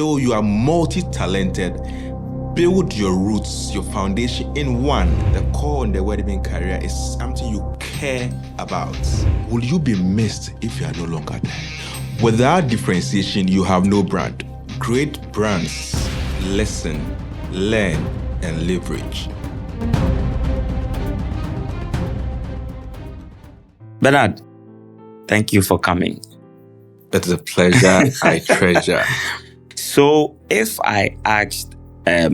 though you are multi-talented, build your roots, your foundation in one. The core in the wedding career is something you care about. Will you be missed if you are no longer there? Without differentiation, you have no brand. Great brands listen, learn, and leverage. Bernard, thank you for coming. It's a pleasure. I treasure. So if I asked a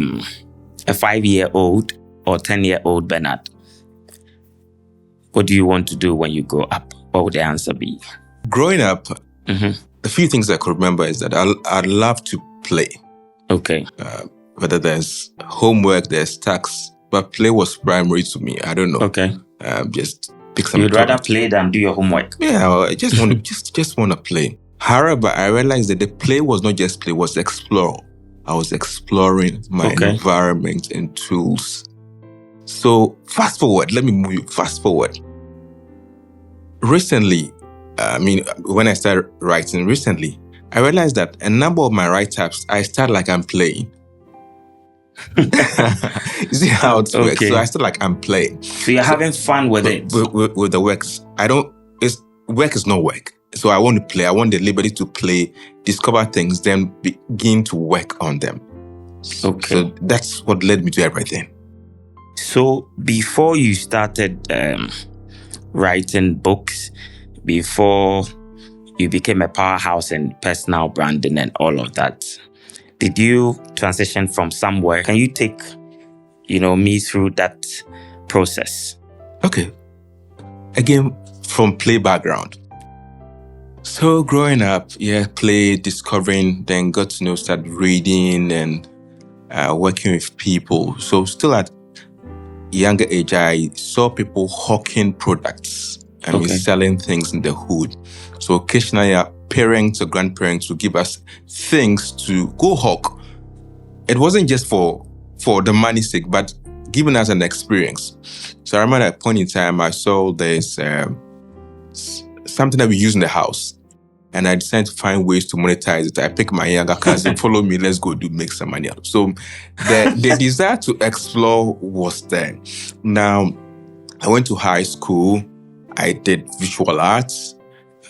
5-year-old or 10-year-old Bernard, what do you want to do when you grow up? What would the answer be? Growing up, a few things I could remember is that I'd love to play. Okay. Whether there's homework, there's tasks, but play was primary to me. I don't know. Okay. Just pick some. You'd rather play than do your homework? Yeah, I just want to just want to play. However, I realized that the play was not just play; was explore. I was exploring my environment and tools. So fast forward. Let me move you fast forward. Recently, when I started writing recently, I realized that a number of my write-ups, I start like I'm playing. You see how it works? So I start like I'm playing. So you're having fun with it? With the works. Work is not work. So I want to play. I want the liberty to play, discover things, then begin to work on them. Okay. So that's what led me to everything. So before you started writing books, before you became a powerhouse in personal branding and all of that, did you transition from somewhere? Can you take, me through that process? Okay. Again, from play background. So growing up, play, discovering, then got to start reading and working with people. So still at younger age, I saw people hawking products. Selling things in the hood. So occasionally our parents or grandparents would give us things to go hawk. It wasn't just for the money's sake, but giving us an experience. So I remember at a point in time, I saw there's something that we use in the house. And I decided to find ways to monetize it. I picked my younger cousin, follow me, let's go make some money out. So the desire to explore was there. Now, I went to high school. I did visual arts.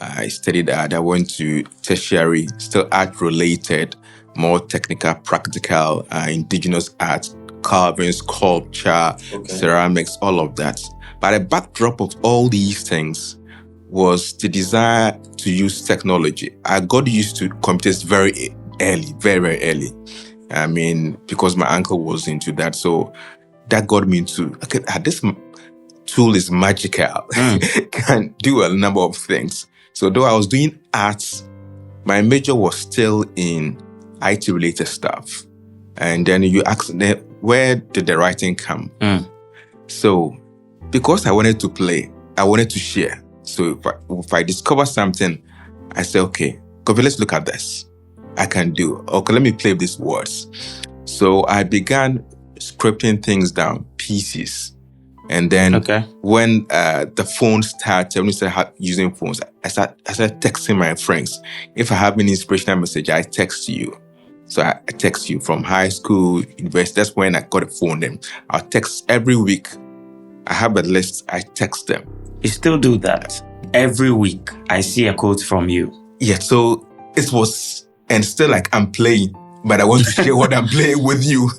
I studied art. I went to tertiary, still art related, more technical, practical, indigenous art, carving, sculpture, ceramics, all of that. But a backdrop of all these things was the desire to use technology. I got used to computers very early, very, very early. Because my uncle was into that. So that got me into, this tool is magical, can do a number of things. So though I was doing arts, my major was still in IT-related stuff. And then you ask, where did the writing come? So because I wanted to play, I wanted to share. So if I discover something, I say, okay, let's look at this. I can do. Okay, let me play with these words. So I began scripting things down, pieces. And then when the phone started, when we started using phones, I started texting my friends. If I have an inspirational message, I text you. So I text you from high school, university. That's when I got a phone. Then I'll text every week. I have a list. I text them. You still do that? Every week, I see a quote from you. Yeah, so it was, and still like I'm playing, but I want to share what I'm playing with you.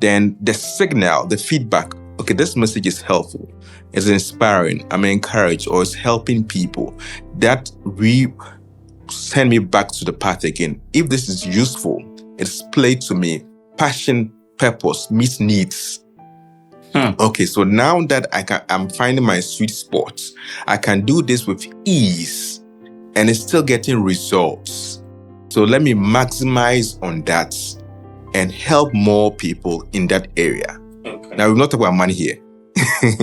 Then the signal, the feedback, okay, this message is helpful, it's inspiring, I'm encouraged, or it's helping people. That send me back to the path again. If this is useful, it's played to me. Passion, purpose, meet needs. Okay, so now that I'm finding my sweet spot, I can do this with ease and it's still getting results. So let me maximize on that and help more people in that area. Okay. Now, we've not talked about money here.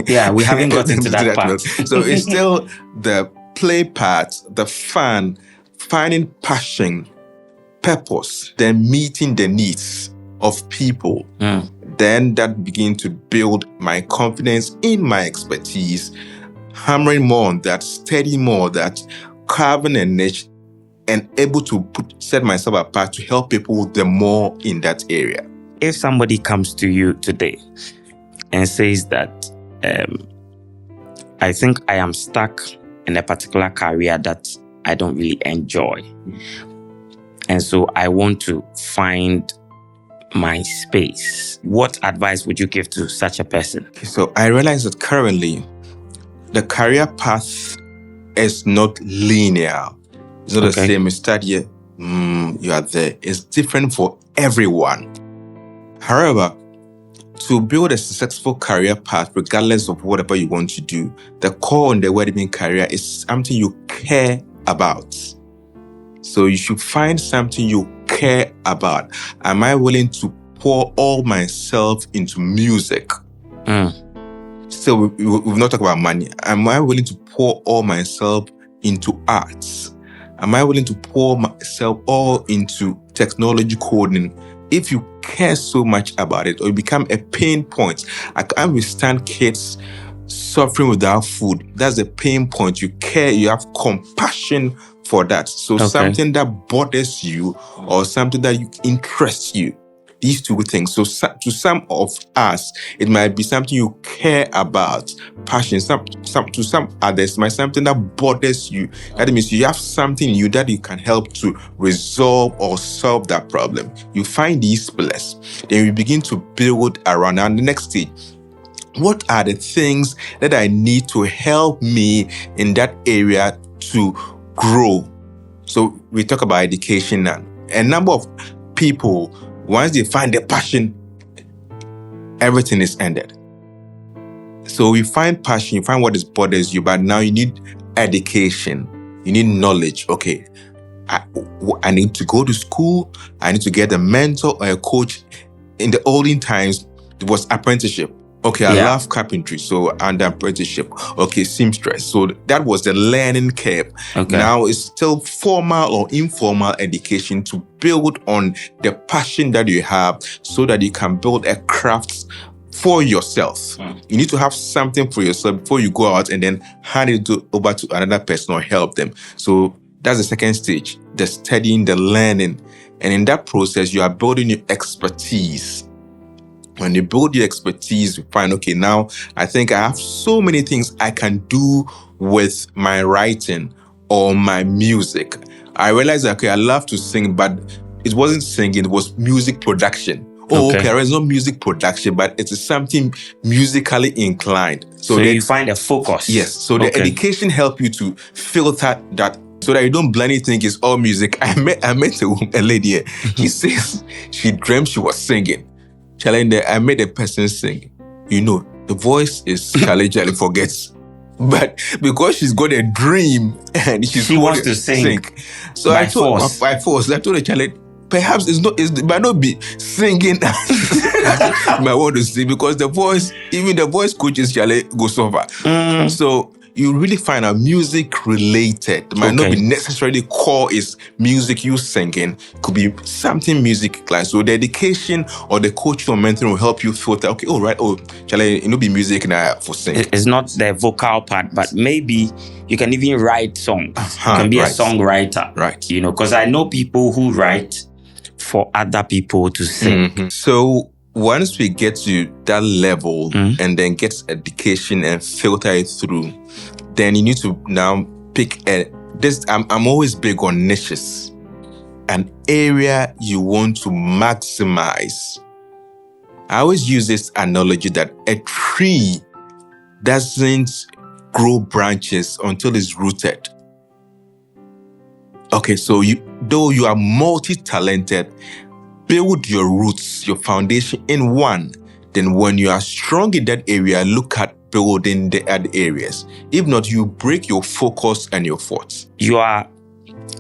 Yeah, we haven't got into that part. So it's still the play part, the fun, finding passion, purpose, then meeting the needs of people. Then that begin to build my confidence in my expertise, hammering more on that, studying more on that, carving a niche, and able to set myself apart to help people the more in that area. If somebody comes to you today and says that, I think I am stuck in a particular career that I don't really enjoy, and so I want to find my space, what advice would you give to such a person? So I realize that currently the career path is not linear. It's not the same. You start here, you are there. It's different for everyone. However, to build a successful career path, regardless of whatever you want to do, the core in the wedding career is something you care about. So you should find something you care about. Am I willing to pour all myself into music? So we've not talked about money. Am I willing to pour all myself into arts? Am I willing to pour myself all into technology coding? If you care so much about it, or you become a pain point, I can't withstand kids suffering without food. That's the pain point. You care, you have compassion for that. So something that bothers you or something that interests you. These two things. So to some of us, it might be something you care about, passion. To some others, it might be something that bothers you. That means you have something in you that you can help to resolve or solve that problem. You find these pillars. Then you begin to build around. And the next stage, what are the things that I need to help me in that area to grow? So we talk about education now. A number of people, once they find their passion, everything is ended. So you find passion, you find what bothers you, but now you need education, you need knowledge. Okay, I need to go to school, I need to get a mentor or a coach. In the olden times, it was apprenticeship. Okay, I love carpentry, so under apprenticeship. Okay, seamstress. So that was the learning curve. Now it's still formal or informal education to build on the passion that you have so that you can build a craft for yourself. You need to have something for yourself before you go out and then hand it over to another person or help them. So that's the second stage, the studying, the learning. And in that process, you are building your expertise. When you build your expertise, you find, okay, now I think I have so many things I can do with my writing or my music. I realized that, okay, I love to sing, but it wasn't singing, it was music production. It's not music production, but it's something musically inclined. So you find a focus. Yes. So the education help you to filter that so that you don't blindly think it's all music. I met a lady here. She says she dreamt she was singing. I made a person sing. You know, the voice is Charlie forgets. But because she's got a dream and she wants to sing. So I told her, Charlie, perhaps it might not be singing. I want to sing because even the voice coaches, Charlie, goes over. So you really find out music related. It might not be necessarily core is music you singing. It could be something music class. So the education or the coaching or mentoring will help you filter. Charlie, it not be music now for singing. It's not the vocal part, but maybe you can even write songs. You can be a songwriter. Right. You know, because I know people who write for other people to sing. So once we get to that level and then get education and filter it through, then you need to now pick I'm always big on niches. An area you want to maximize. I always use this analogy that a tree doesn't grow branches until it's rooted. Okay, so though you are multi-talented, build your roots, your foundation in one. Then when you are strong in that area, look at building the other areas. If not, you break your focus and your thoughts. You are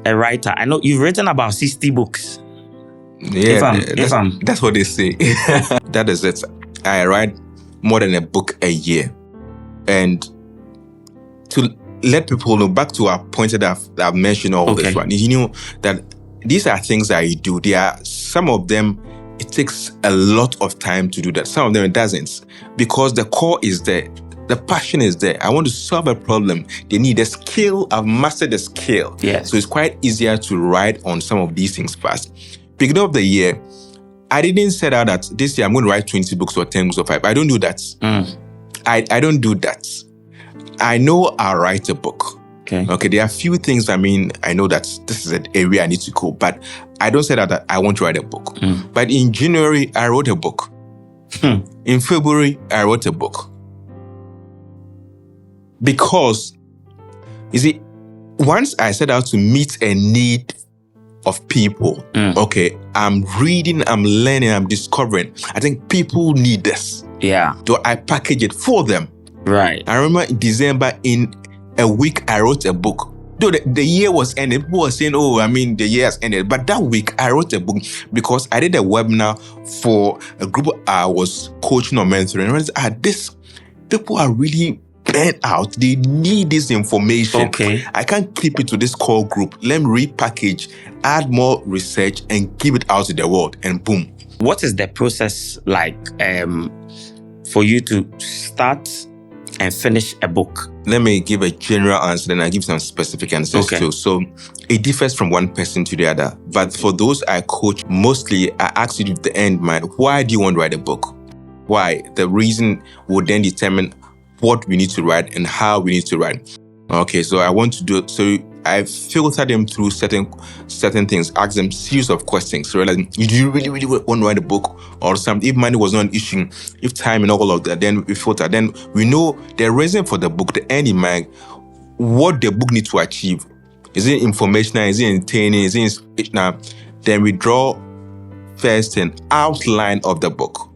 a writer. I know you've written about 60 books. Yeah, that's what they say. That is it. I write more than a book a year. And to let people know, back to our point that I've mentioned all this one, you know that these are things that you do. There are some of them, it takes a lot of time to do that. Some of them it doesn't, because the core is there. The passion is there. I want to solve a problem. They need a skill. I've mastered the skill. Yes. So it's quite easier to write on some of these things fast. Beginning of the year, I didn't set out that this year I'm going to write 20 books or 10 books or 5. I don't do that. I don't do that. I know I'll write a book. Okay, there are a few things, I know that this is an area I need to go, but I don't say that I want to write a book. But in January, I wrote a book. In February, I wrote a book. Because, you see, once I set out to meet a need of people, okay, I'm reading, I'm learning, I'm discovering. I think people need this. Yeah. So I package it for them. Right. I remember in December, in a week, I wrote a book. Though the year was ended, people were saying, the year has ended. But that week, I wrote a book because I did a webinar for a group I was coaching or mentoring. And I said, these people are really burnt out. They need this information. Okay. I can't keep it to this core group. Let me repackage, add more research, and give it out to the world. And boom. What is the process like for you to start and finish a book? Let me give a general answer, then I give some specific answers too. So it differs from one person to the other. But for those I coach, mostly I ask you at the end, man, why do you want to write a book? Why? The reason will then determine what we need to write and how we need to write. Okay, so I want to do it. So I filter them through certain things, ask them series of questions. So realize, do you really want to write a book or something? If money was not an issue, if time and all of that, then we filter. Then we know the reason for the book, the end in mind, what the book needs to achieve. Is it informational? Is it entertaining? Is it inspirational? Then we draw first an outline of the book.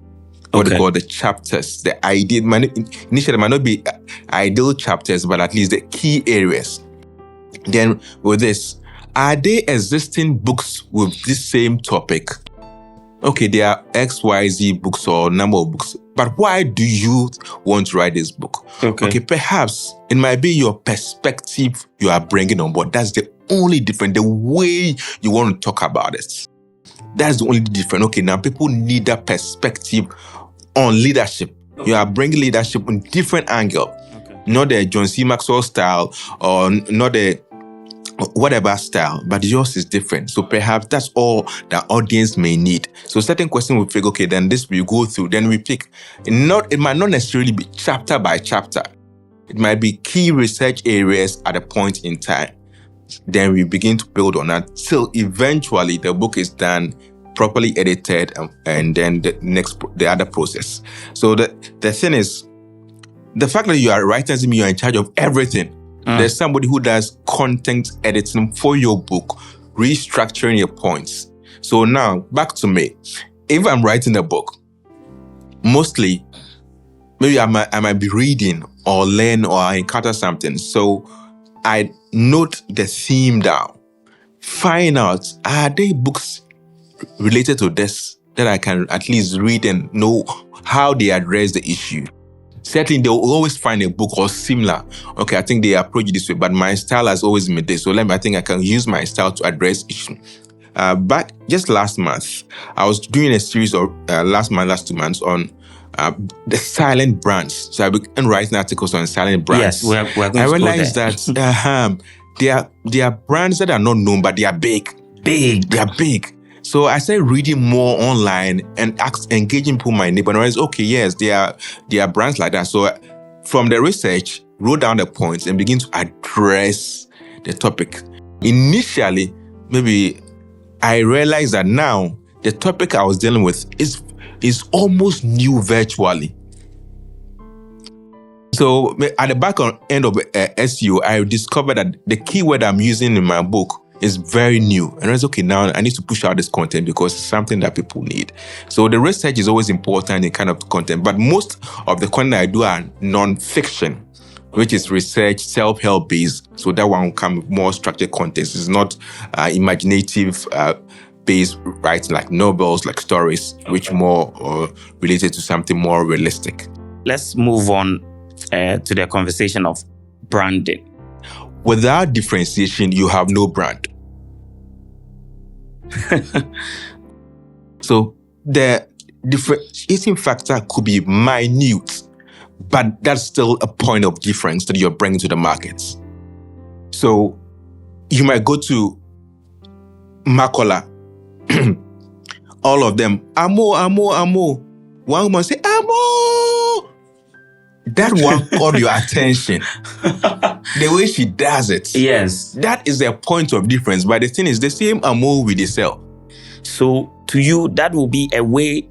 What they call the chapters. The idea, initially might not be ideal chapters, but at least the key areas. Then with this, are there existing books with this same topic? Okay, there are XYZ books or number of books, but why do you want to write this book? Okay, perhaps it might be your perspective you are bringing on board. That's the only difference, the way you want to talk about it. That's the only difference. Okay, now people need that perspective on leadership. You are bringing leadership in different angle. Not the John C. Maxwell style or not the whatever style, but yours is different. So perhaps that's all the audience may need. So certain questions we pick, okay, then this we go through, then we pick. It might not necessarily be chapter by chapter. It might be key research areas at a point in time. Then we begin to build on that till eventually the book is done, properly edited, and then the other process. So the thing is, the fact that you are writing doesn't mean you are in charge of everything. There's somebody who does content editing for your book, restructuring your points. So now, back to me. If I'm writing a book, mostly, maybe I might be reading or learn or I encounter something. So I note the theme down. Find out, are there books related to this that I can at least read and know how they address the issue? Certainly, they will always find a book or similar. Okay, I think they approach it this way, but my style has always been this. So I think I can use my style to address issue. But just last month, I was doing a series of last 2 months on the silent brands. So I began writing articles on silent brands. Yes, we're going I to realized that there are brands that are not known, but they are big. They are big. So I started reading more online and engaging people in my neighborhood. And I realized, okay, yes, there are brands like that. So from the research, wrote down the points and begin to address the topic. Initially, maybe I realized that now the topic I was dealing with is almost new virtually. So at the back end of SEO, I discovered that the keyword I'm using in my book is very new. And I was okay, now I need to push out this content because it's something that people need. So the research is always important in kind of content, but most of the content I do are non-fiction, which is research, self-help based. So that one will come with more structured content. It's not imaginative based writing like novels, like stories, which more related to something more realistic. Let's move on to the conversation of branding. Without differentiation, you have no brand. So the differentiating factor could be minute, but that's still a point of difference that you're bringing to the markets. So you might go to Makola, all of them, Amo. One woman say, Amo! That one caught your attention. The way she does it. Yes. That is a point of difference. But the thing is, the same Amo we they sell. So to you, that will be a way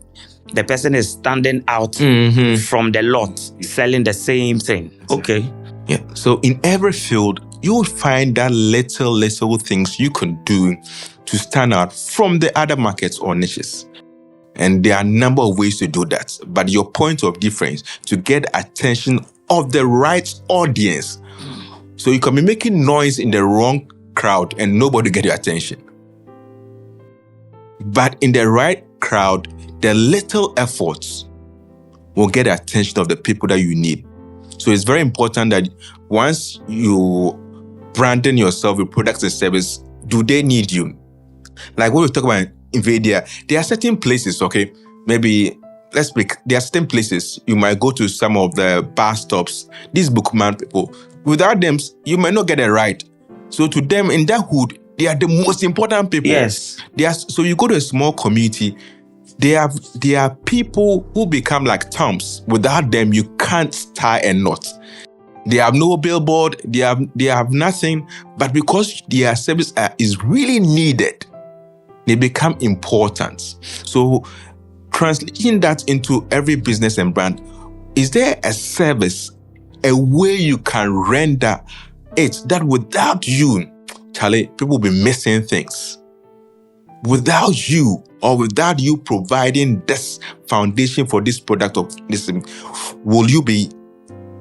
the person is standing out from the lot, selling the same thing. Okay. Yeah. So in every field, you will find that little things you can do to stand out from the other markets or niches. And there are a number of ways to do that. But your point of difference to get attention of the right audience. So you can be making noise in the wrong crowd and nobody get your attention. But in the right crowd, the little efforts will get the attention of the people that you need. So it's very important that once you branding yourself with products and services, do they need you? Like when we talk about Invadia, there are certain places, okay? Maybe, let's pick, there are certain places you might go to some of the bus stops, these bookman people. Without them, you might not get a ride. So to them, in that hood, they are the most important people. Yes. So you go to a small community, there are people who become like tombs. Without them, you can't tie a knot. They have no billboard, they have nothing, but because their service is really needed, they become important. So translating that into every business and brand, is there a service, a way you can render it that without you, Charlie, people will be missing things? Without you, or without you providing this foundation for this product or this, will you be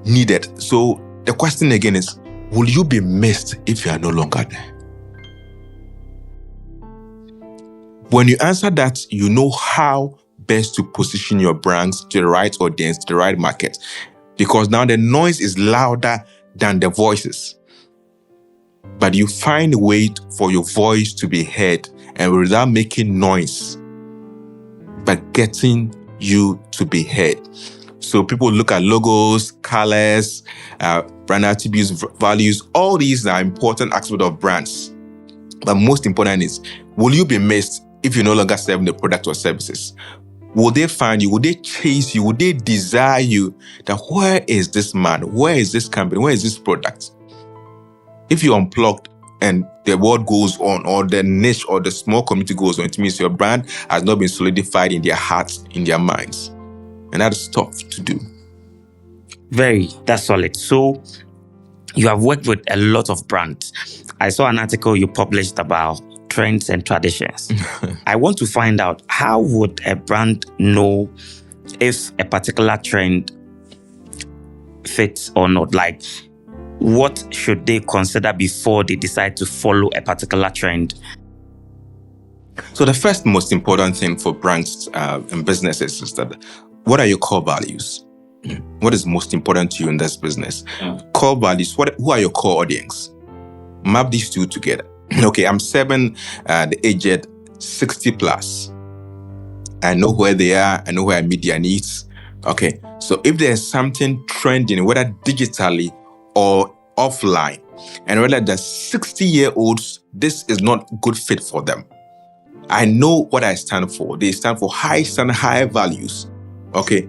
needed? So the question again is, will you be missed if you are no longer there? When you answer that, you know how best to position your brands to the right audience, to the right market. Because now the noise is louder than the voices. But you find a way for your voice to be heard and without making noise, but getting you to be heard. So people look at logos, colors, brand attributes, values. All these are important aspects of brands. But most important is, will you be missed if you're no longer serving the product or services? Will they find you? Will they chase you? Will they desire you? That where is this man? Where is this company? Where is this product? If you're unplugged and the world goes on, or the niche or the small community goes on, it means your brand has not been solidified in their hearts, in their minds. And that is tough to do. That's solid. So you have worked with a lot of brands. I saw an article you published about trends and traditions. I want to find out, how would a brand know if a particular trend fits or not? Like, what should they consider before they decide to follow a particular trend? So the first most important thing for brands and businesses is that, what are your core values? What is most important to you in this business? Core values, who are your core audience? Map these two together. Okay, I'm serving the aged 60 plus. I know where they are. I know where I meet their needs. Okay, so if there's something trending, whether digitally or offline, and whether the 60-year-olds, this is not good fit for them. I know what I stand for. They stand for high standard, high values. Okay,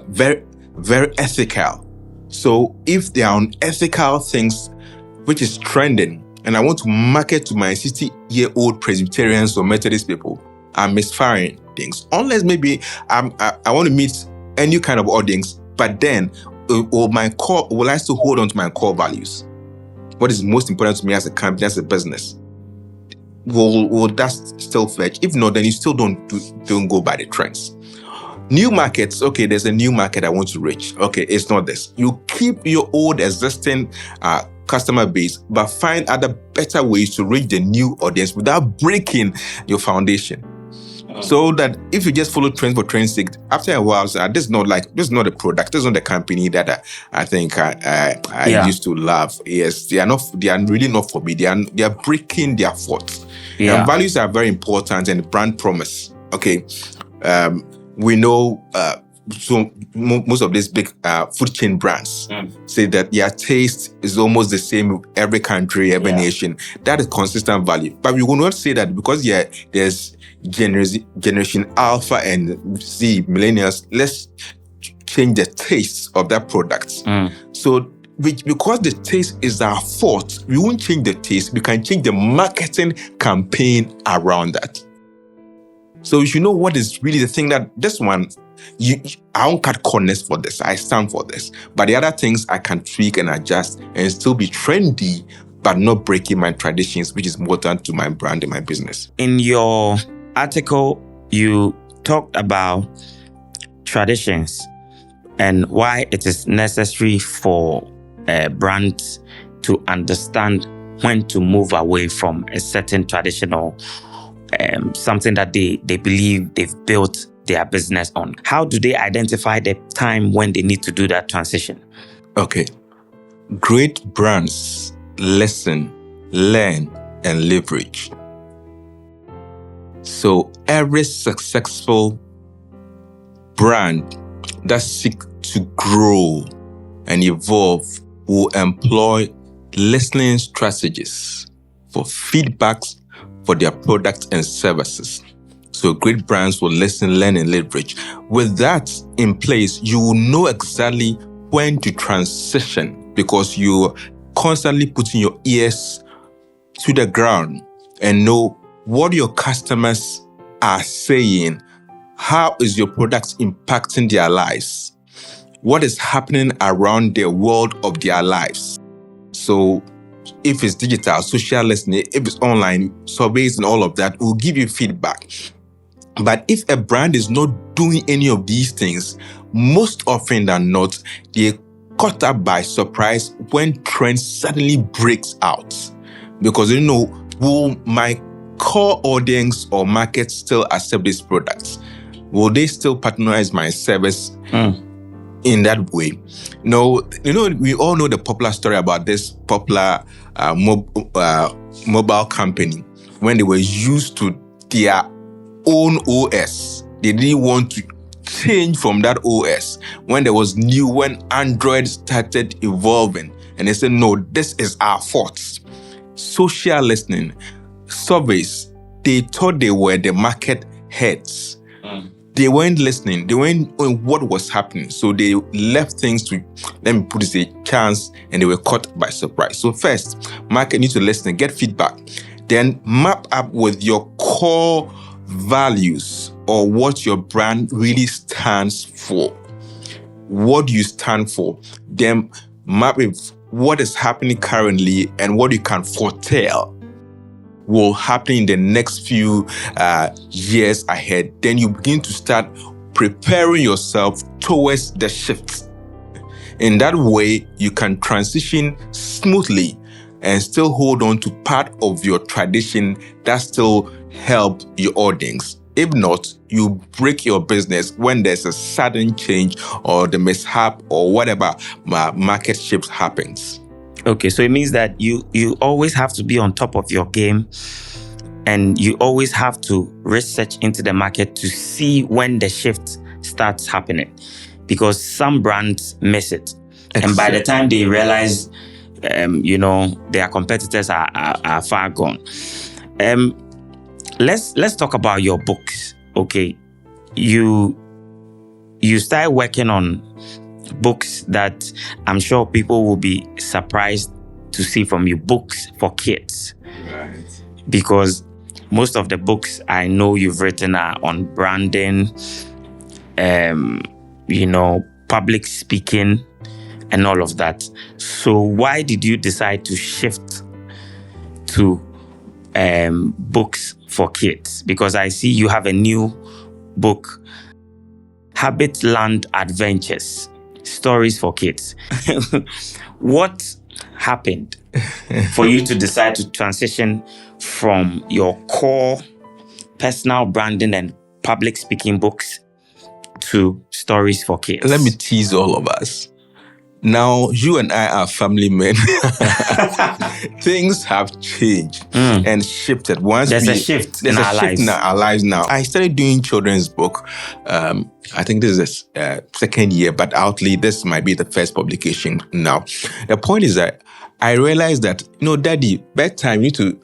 very, very ethical. So if they are on ethical things, which is trending, and I want to market to my 60-year-old Presbyterians or Methodist people, I'm misfiring things. Unless maybe I want to meet a new kind of audience, but then will I still hold on to my core values? What is most important to me as a company, as a business? Will that still fetch? If not, then you still don't go by the trends. New markets, okay, there's a new market I want to reach. Okay, it's not this. You keep your old existing customer base, but find other better ways to reach the new audience without breaking your foundation. So that if you just follow trends for trend's sake, after a while, this is not a product, this is not a company that I think I used to love. Yes, they are really not for me. They are breaking their thoughts. Yeah. And values are very important, and brand promise. Okay, we know so most of these big food chain brands say that their taste is almost the same in every country, every nation. That is consistent value. But we will not say that because there's generation Alpha and Z millennials, let's change the taste of that product. So because the taste is our fault, we won't change the taste. We can change the marketing campaign around that. So you should know what is really the thing that this one, I won't cut corners for this. I stand for this. But the other things I can tweak and adjust and still be trendy, but not breaking my traditions, which is important to my brand and my business. In your article, you talked about traditions and why it is necessary for brands to understand when to move away from a certain traditional something that they believe they've built their business on. How do they identify the time when they need to do that transition? Okay. Great brands listen, learn, and leverage. So every successful brand that seeks to grow and evolve will employ listening strategies for feedbacks for their products and services. So great brands will listen, learn, and leverage. With that in place, you will know exactly when to transition because you're constantly putting your ears to the ground and know what your customers are saying. How is your product impacting their lives? What is happening around the world of their lives? So if it's digital, social listening, if it's online, surveys and all of that will give you feedback. But if a brand is not doing any of these things, most often than not, they're caught up by surprise when trends suddenly breaks out. Because will my core audience or market still accept these products? Will they still patronize my service in that way? No, we all know the popular story about this popular mobile company when they were used to their own OS. They didn't want to change from that OS. When Android started evolving, and they said, no, this is our fault. Social listening, surveys, they thought they were the market heads. They weren't listening. They weren't knowing what was happening. So they left things to, let me put it, a chance, and they were caught by surprise. So first, market needs to listen, get feedback. Then map up with your core values or what your brand really stands for. What do you stand for? Then map with what is happening currently and what you can foretell will happen in the next few years ahead. Then you begin to start preparing yourself towards the shift. In that way, you can transition smoothly and still hold on to part of your tradition that still help your audience. If not, you break your business when there's a sudden change or the mishap or whatever market shift happens. Okay, so it means that you always have to be on top of your game and you always have to research into the market to see when the shift starts happening because some brands miss it. Exactly. And by the time they realize, their competitors are far gone. Let's talk about your books. Okay, you start working on books that I'm sure people will be surprised to see from you, books for kids. Right. Because most of the books I know you've written are on branding, public speaking, and all of that. So why did you decide to shift to books for kids? Because I see you have a new book, Habitland Adventures, Stories for Kids. What happened for you to decide to transition from your core personal branding and public speaking books to Stories for Kids? Let me tease all of us. Now, you and I are family men. Things have changed and shifted. There's a shift in our lives now. I started doing children's book. I think this is the second year, but outly this might be the first publication now. The point is that I realized that, Daddy, bedtime, you need to,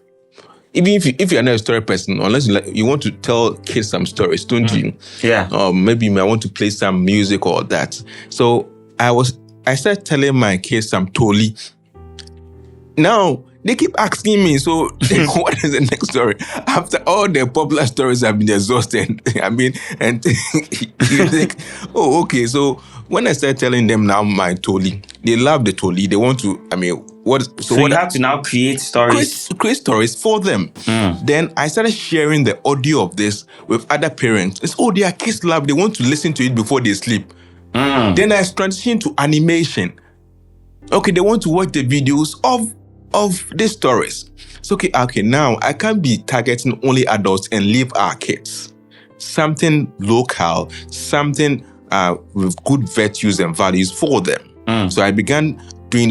even if you're not a story person, unless you want to tell kids some stories, don't you? Yeah. Or maybe I want to play some music or that. So I started telling my kids some Toli. Now, they keep asking me, so what is the next story? After all the popular stories have been exhausted, and you think, oh, okay. So when I started telling them now my Toli, they love the Toli. They want to, So you have to now create stories. Create stories for them. Then I started sharing the audio of this with other parents. It's, their kids love, they want to listen to it before they sleep. Then I transitioned to animation. Okay, they want to watch the videos of these stories. So okay, now I can't be targeting only adults and leave our kids. Something local, something with good virtues and values for them. So I began doing,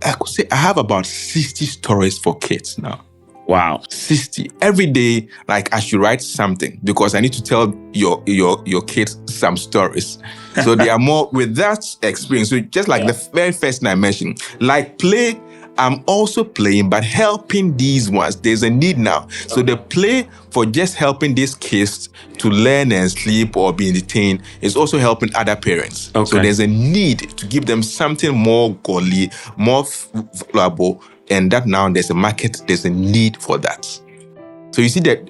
I could say I have about 60 stories for kids now. Wow. 60. Every day, like I should write something because I need to tell your kids some stories. So they are more with that experience. So just like the very first thing I mentioned, like play, I'm also playing, but helping these ones. There's a need now. So the play for just helping these kids to learn and sleep or be entertained is also helping other parents. Okay. So there's a need to give them something more godly, more valuable, and that now there's a market, there's a need for that. So you see that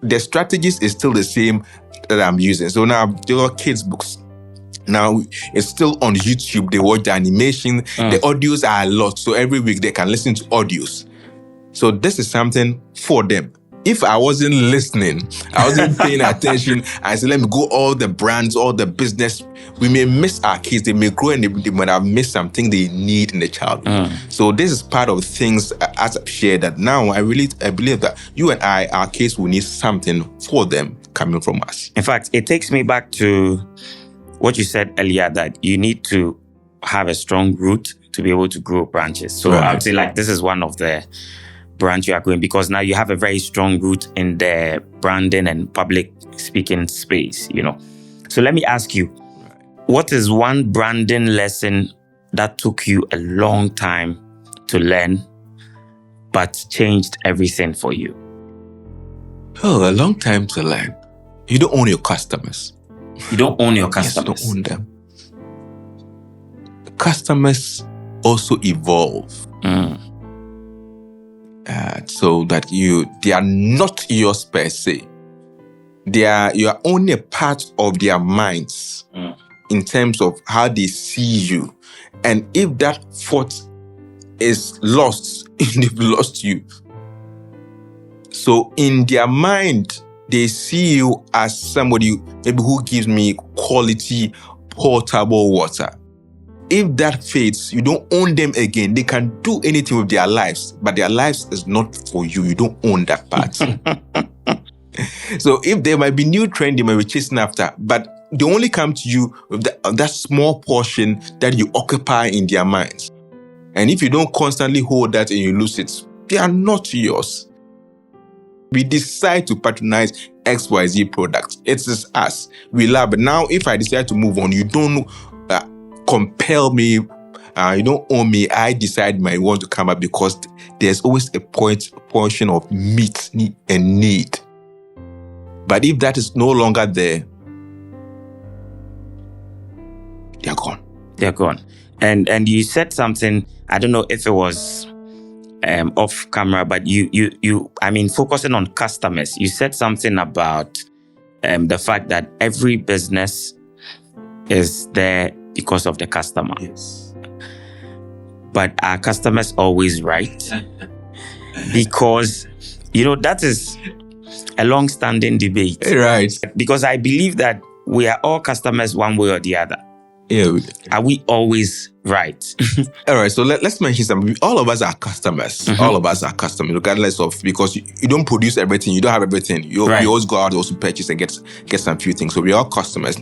the strategies is still the same that I'm using. So now there are kids' books. Now it's still on YouTube. They watch the animation. The audios are a lot. So every week they can listen to audios. So this is something for them. If I wasn't listening, I wasn't paying attention, I said, let me go all the brands, all the business, we may miss our kids. They may grow and they might have missed something they need in the childhood. So this is part of things as I've shared that now I believe that you and our kids will need something for them coming from us. In fact, it takes me back to what you said earlier, that you need to have a strong root to be able to grow branches. So I would say like this is one of the branch you are growing because now you have a very strong root in the branding and public speaking space, So let me ask you, what is one branding lesson that took you a long time to learn but changed everything for you? Oh, a long time to learn. You don't own your customers. You don't own your customers. Yes, you don't own them. Customers also evolve. So that they are not yours per se. You are only a part of their minds in terms of how they see you. And if that thought is lost, they've lost you. So in their mind, they see you as somebody maybe who gives me quality portable water. If that fades, you don't own them again. They can do anything with their lives, but their lives is not for you. You don't own that part. So if there might be new trend, they might be chasing after, but they only come to you with that small portion that you occupy in their minds. And if you don't constantly hold that and you lose it, they are not yours. We decide to patronize XYZ products. It's just us. We love it. Now, if I decide to move on, you don't compel me. You don't own me. I decide I want to come up because there's always a portion of meat and need. But if that is no longer there, they're gone. They're gone. And you said something, I don't know if it was off camera, but you focusing on customers, you said something about the fact that every business is there because of the customer. Yes. But are customers always right? Because, that is a long-standing debate. Right. Because I believe that we are all customers one way or the other. Yeah. Are we always right? All right, so let's mention something. All of us are customers. All of us are customers, regardless of, because you don't produce everything, you don't have everything. You always go out, also purchase and get some few things. So we are all customers.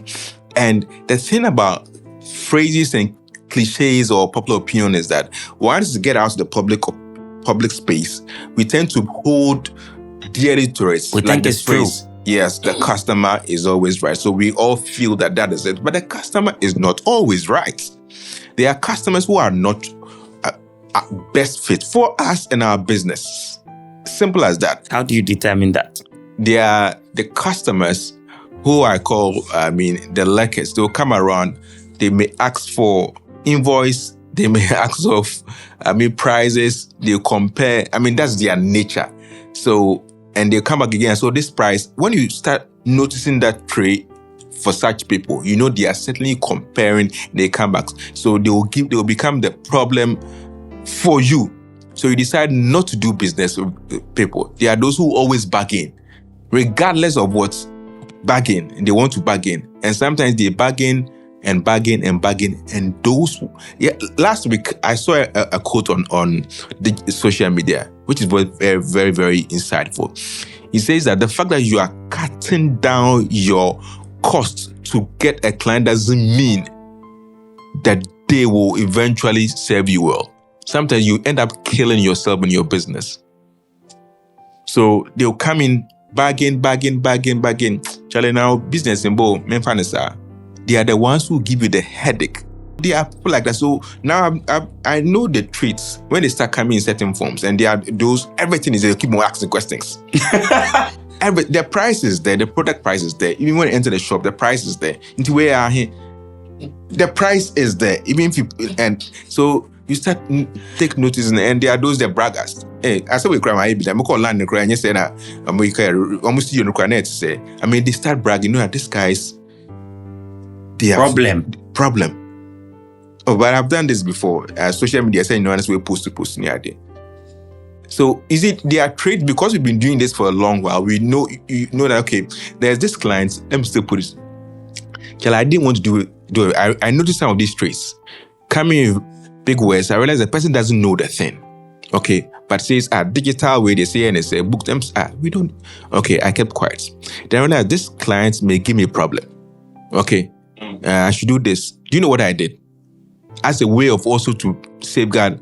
And the thing about phrases and cliches or popular opinion is that once you get out to the public space, we tend to hold dearly to it. We think it's true. Yes, the customer is always right. So we all feel that is it. But the customer is not always right. There are customers who are not best fit for us and our business. Simple as that. How do you determine that? They are the customers who I call, the lurkers. They'll come around. They may ask for invoice. They may ask of, prices. They'll compare. That's their nature. So, and they'll come back again. So this price, when you start noticing that trait for such people, they are certainly comparing. They come back. So they will become the problem for you. So you decide not to do business with people. There are those who always bargain, regardless of what. Bargain. They want to bargain. And sometimes they bargain and bargain and bargain. And those last week I saw a quote on the social media, which is very, very, very insightful. He says that the fact that you are cutting down your cost to get a client doesn't mean that they will eventually serve you well. Sometimes you end up killing yourself in your business. So they'll come in, bargain. Charlie, now business in Bo, Memphis, they are the ones who give you the headache. They are people like that. So now I know the treats when they start coming in certain forms, and they are those, everything is, they keep on asking questions. The price is there, the product price is there. Even when you enter the shop, the price is there. Into where are here? The price is there. Even if you, and so you start take notice, and there are those that braggers. Hey, I said we cry my baby. I'm call land the cry and you say that almost you cry net say. They start bragging. These guys, they have problem. Oh, but I've done this before. Social media saying we post near there. So is it their trade? Because we've been doing this for a long while, we know that okay, there's this client. Let me still put it. I didn't want to do it. I noticed some of these traits coming in big words. I realized the person doesn't know the thing. Okay, but says digital way they say, and they say book them. We don't. Okay, I kept quiet. Then I realized this client may give me a problem. Okay, I should do this. Do you know what I did? As a way of also to safeguard,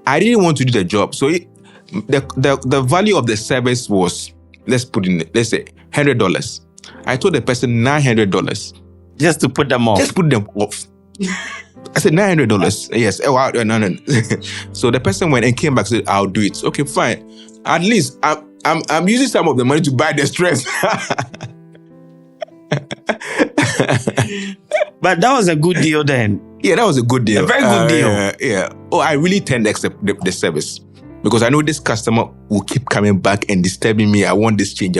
I didn't want to do the job. So the value of the service was, let's say $100. I told the person $900. Just to put them off. Just put them off. I said $900. Yes. Oh, no. So the person went and came back and said, I'll do it. Okay, fine. At least I'm using some of the money to buy the stress. But that was a good deal then. Yeah, that was a good deal. A very good deal. Yeah. Oh, I really tend to accept the service. Because I know this customer will keep coming back and disturbing me. I want this change.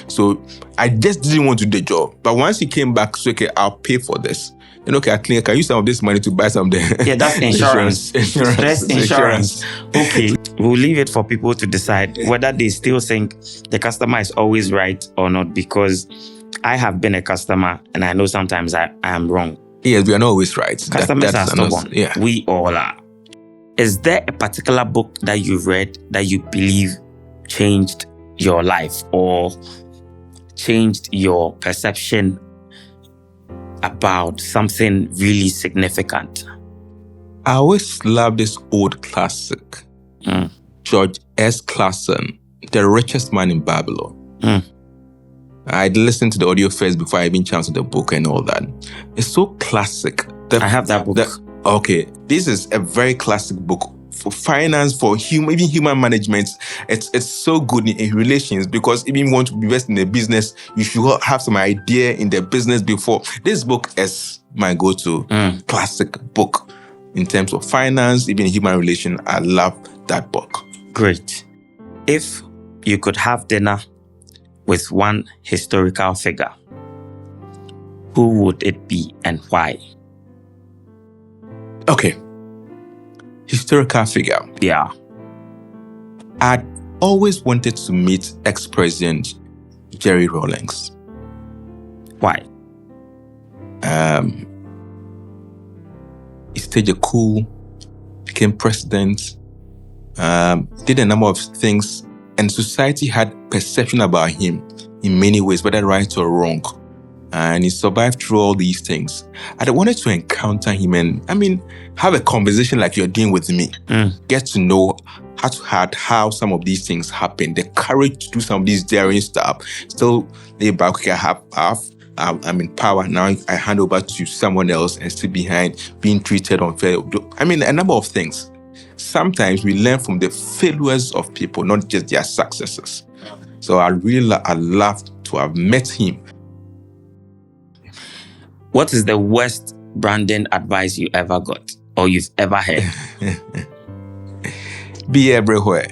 So I just didn't want to do the job. But once he came back, so okay, I'll pay for this. And okay, I can use some of this money to buy some of the... Yeah, that's insurance. Stress insurance. Okay, we'll leave it for people to decide whether they still think the customer is always right or not, because I have been a customer and I know sometimes I am wrong. Yes, we are not always right. Customers are stubborn. Yeah. We all are. Is there a particular book that you've read that you believe changed your life or changed your perception about something really significant? I always love this old classic. George S. Clason, The Richest Man in Babylon. I listened to the audio first before I even chanced the book and all that. It's so classic. I have that book. Okay, this is a very classic book for finance, for even human management. It's so good in relations, because if you want to invest in a business, you should have some idea in the business before. This book is my go-to classic book in terms of finance, even human relation. I love that book. Great. If you could have dinner with one historical figure, who would it be and why? Okay. Historical figure. Yeah. I'd always wanted to meet ex-president Jerry Rawlings. Why? He staged a coup, became president, did a number of things, and society had perception about him in many ways, whether right or wrong. And he survived through all these things. I wanted to encounter him and, have a conversation like you're doing with me. Get to know how some of these things happen. The courage to do some of these daring stuff. Still lay back, I'm in power. Now I hand over to someone else and still behind, being treated unfair. A number of things. Sometimes we learn from the failures of people, not just their successes. So I loved to have met him. What is the worst branding advice you ever got or you've ever heard? Be everywhere.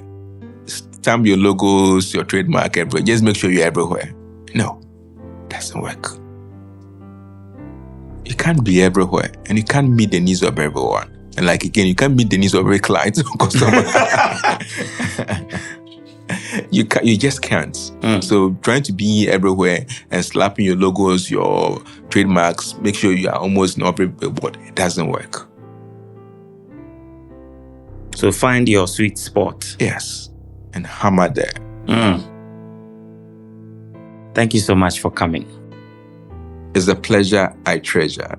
Stamp your logos, your trademark everywhere. Just make sure you're everywhere. No, it doesn't work. You can't be everywhere and you can't meet the needs of everyone. And you can't meet the needs of every client or customer. You just can't. So trying to be everywhere and slapping your logos, your trademarks, make sure you are almost in every billboard. It doesn't work. So find your sweet spot. Yes. And hammer there. Thank you so much for coming. It's a pleasure I treasure.